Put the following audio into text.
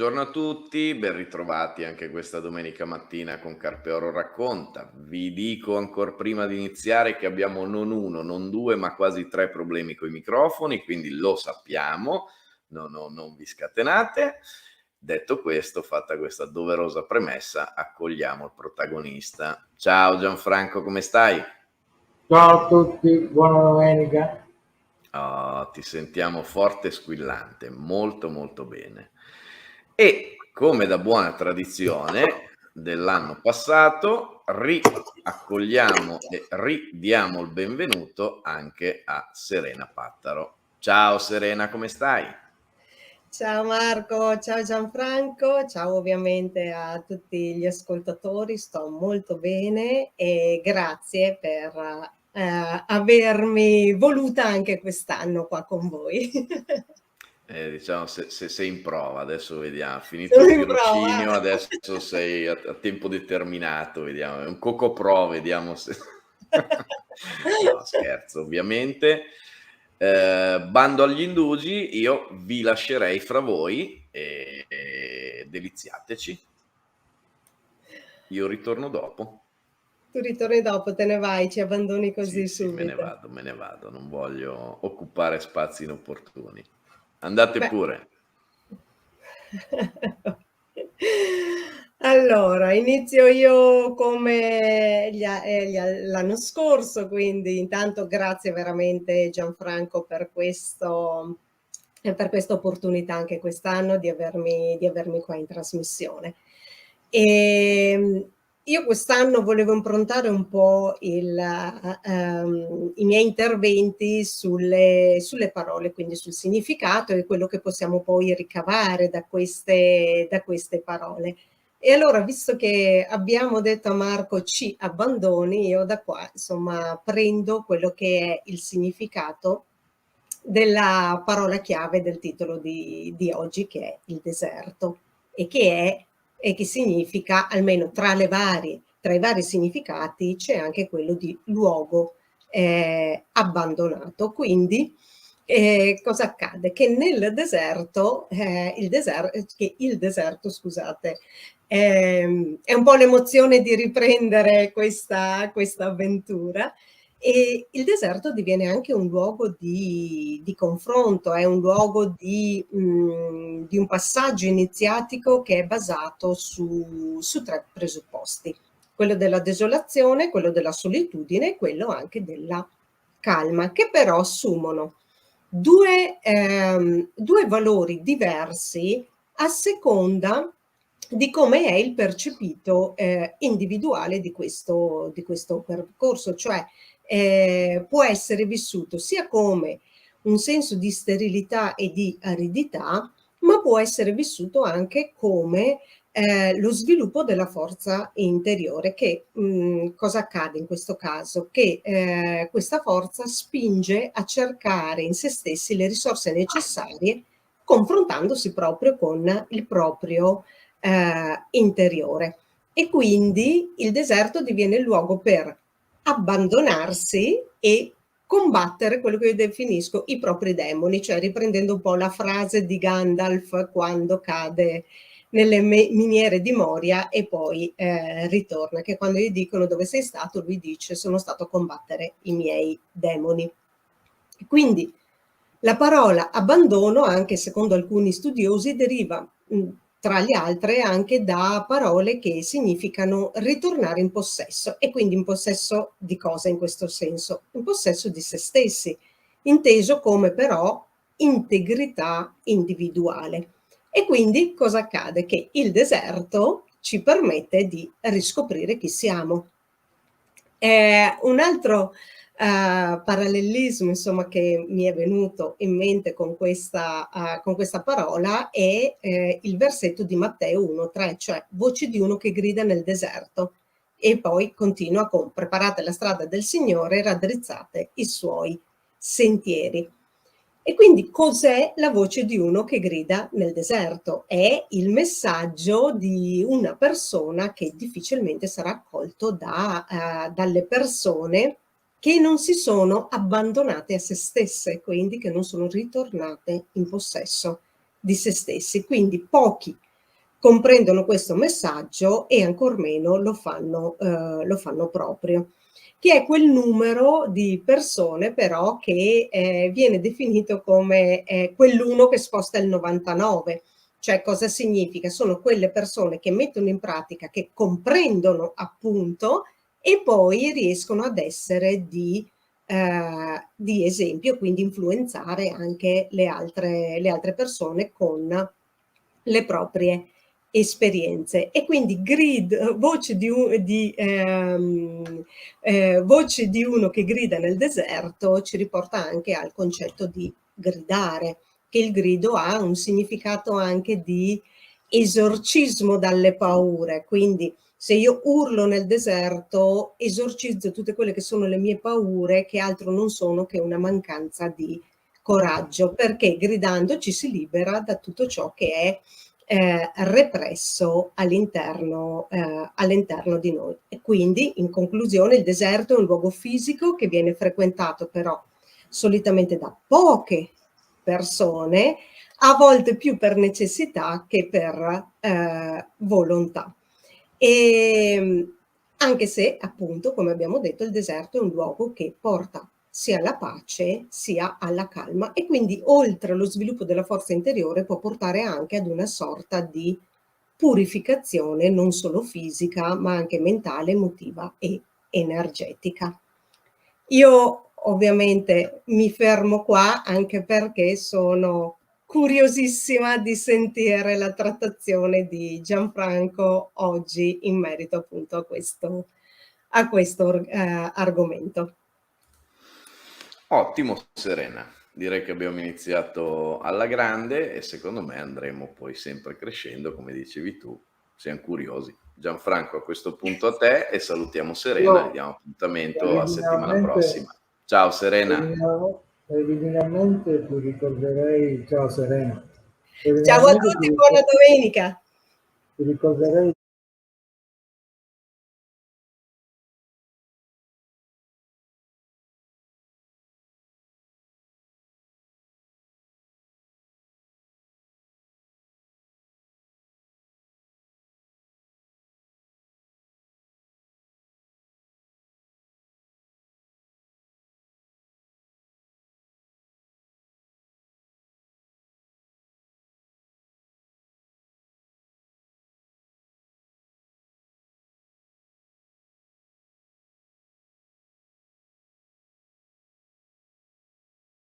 buongiorno a tutti, ben ritrovati anche questa domenica mattina con Carpe Oro Racconta. Vi dico ancora prima di iniziare che abbiamo non uno, non due, ma quasi 3 problemi coi microfoni, quindi lo sappiamo, non vi scatenate. Detto questo, fatta questa doverosa premessa, accogliamo il protagonista. Ciao Gianfranco, come stai? Ciao a tutti, buona domenica. Oh, ti sentiamo forte e squillante, molto molto bene. E come da buona tradizione dell'anno passato, riaccogliamo e ridiamo il benvenuto anche a Serena Pattaro. Ciao Serena, come stai? Ciao Marco, ciao Gianfranco, ciao ovviamente a tutti gli ascoltatori, sto molto bene e grazie per avermi voluta anche quest'anno qua con voi. Diciamo se sei in prova, adesso vediamo, finito Sono il in prova. tirocinio, adesso sei a tempo determinato, vediamo, è un cocopro, vediamo se... No, scherzo, ovviamente. Bando agli indugi, io vi lascerei fra voi e deliziateci. Io ritorno dopo. Tu ritorni dopo, te ne vai, ci abbandoni così Sì, me subito. ne vado, non voglio occupare spazi inopportuni. Andate Beh. pure. Allora, inizio io come l'anno scorso, quindi intanto grazie veramente Gianfranco per questa opportunità anche quest'anno di avermi qua in trasmissione. Io quest'anno volevo improntare un po' i miei interventi sulle parole, quindi sul significato e quello che possiamo poi ricavare da queste parole. E allora, visto che abbiamo detto a Marco ci abbandoni, io da qua, insomma, prendo quello che è il significato della parola chiave del titolo di oggi, che è il deserto, e che significa, almeno tra i vari significati, c'è anche quello di luogo abbandonato. Quindi cosa accade? Che nel deserto, il deserto, scusate, è un po' l'emozione di riprendere questa avventura. E il deserto diviene anche un luogo di confronto, è un luogo di un passaggio iniziatico che è basato su 3 presupposti: quello della desolazione, quello della solitudine e quello anche della calma, che però assumono due valori diversi a seconda di come è il percepito individuale di questo percorso, cioè può essere vissuto sia come un senso di sterilità e di aridità, ma può essere vissuto anche come lo sviluppo della forza interiore. Che cosa accade in questo caso? Che questa forza spinge a cercare in se stessi le risorse necessarie, confrontandosi proprio con il proprio interiore. E quindi il deserto diviene il luogo per abbandonarsi e combattere quello che io definisco i propri demoni, cioè riprendendo un po' la frase di Gandalf quando cade nelle miniere di Moria e poi ritorna, che quando gli dicono dove sei stato, lui dice sono stato a combattere i miei demoni. Quindi la parola abbandono, anche secondo alcuni studiosi, deriva tra le altre anche da parole che significano ritornare in possesso. E quindi in possesso di cosa in questo senso? In possesso di se stessi, inteso come però integrità individuale. E quindi cosa accade? Che il deserto ci permette di riscoprire chi siamo. Un altro parallelismo, insomma, che mi è venuto in mente con questa parola è il versetto di Matteo 1,3, cioè voce di uno che grida nel deserto, e poi continua con preparate la strada del Signore, raddrizzate i suoi sentieri. E quindi cos'è la voce di uno che grida nel deserto? È il messaggio di una persona che difficilmente sarà accolto dalle persone che non si sono abbandonate a se stesse, quindi che non sono ritornate in possesso di se stessi. Quindi pochi comprendono questo messaggio e ancor meno lo fanno proprio, che è quel numero di persone però che viene definito come quell'1 che sposta il 99. Cioè, cosa significa? Sono quelle persone che mettono in pratica, che comprendono appunto e poi riescono ad essere di esempio, quindi influenzare anche le altre persone con le proprie esperienze. E quindi voce di uno che grida nel deserto ci riporta anche al concetto di gridare, che il grido ha un significato anche di esorcismo dalle paure. Quindi se io urlo nel deserto, esorcizzo tutte quelle che sono le mie paure, che altro non sono che una mancanza di coraggio, perché gridando ci si libera da tutto ciò che è represso all'interno di noi. E quindi, in conclusione, il deserto è un luogo fisico che viene frequentato però solitamente da poche persone, a volte più per necessità che per volontà. E anche se, appunto, come abbiamo detto, il deserto è un luogo che porta sia alla pace sia alla calma, e quindi oltre allo sviluppo della forza interiore può portare anche ad una sorta di purificazione non solo fisica ma anche mentale, emotiva e energetica. Io ovviamente mi fermo qua, anche perché sono curiosissima di sentire la trattazione di Gianfranco oggi in merito appunto a questo argomento. Ottimo, Serena. Direi che abbiamo iniziato alla grande e secondo me andremo poi sempre crescendo, come dicevi tu. Siamo curiosi. Gianfranco, a questo punto a te e salutiamo Serena e diamo appuntamento a settimana prossima. Ciao Serena. Preliminarmente ti ricorderei, ciao Serena. Ciao a tutti, buona domenica. Ti ricorderei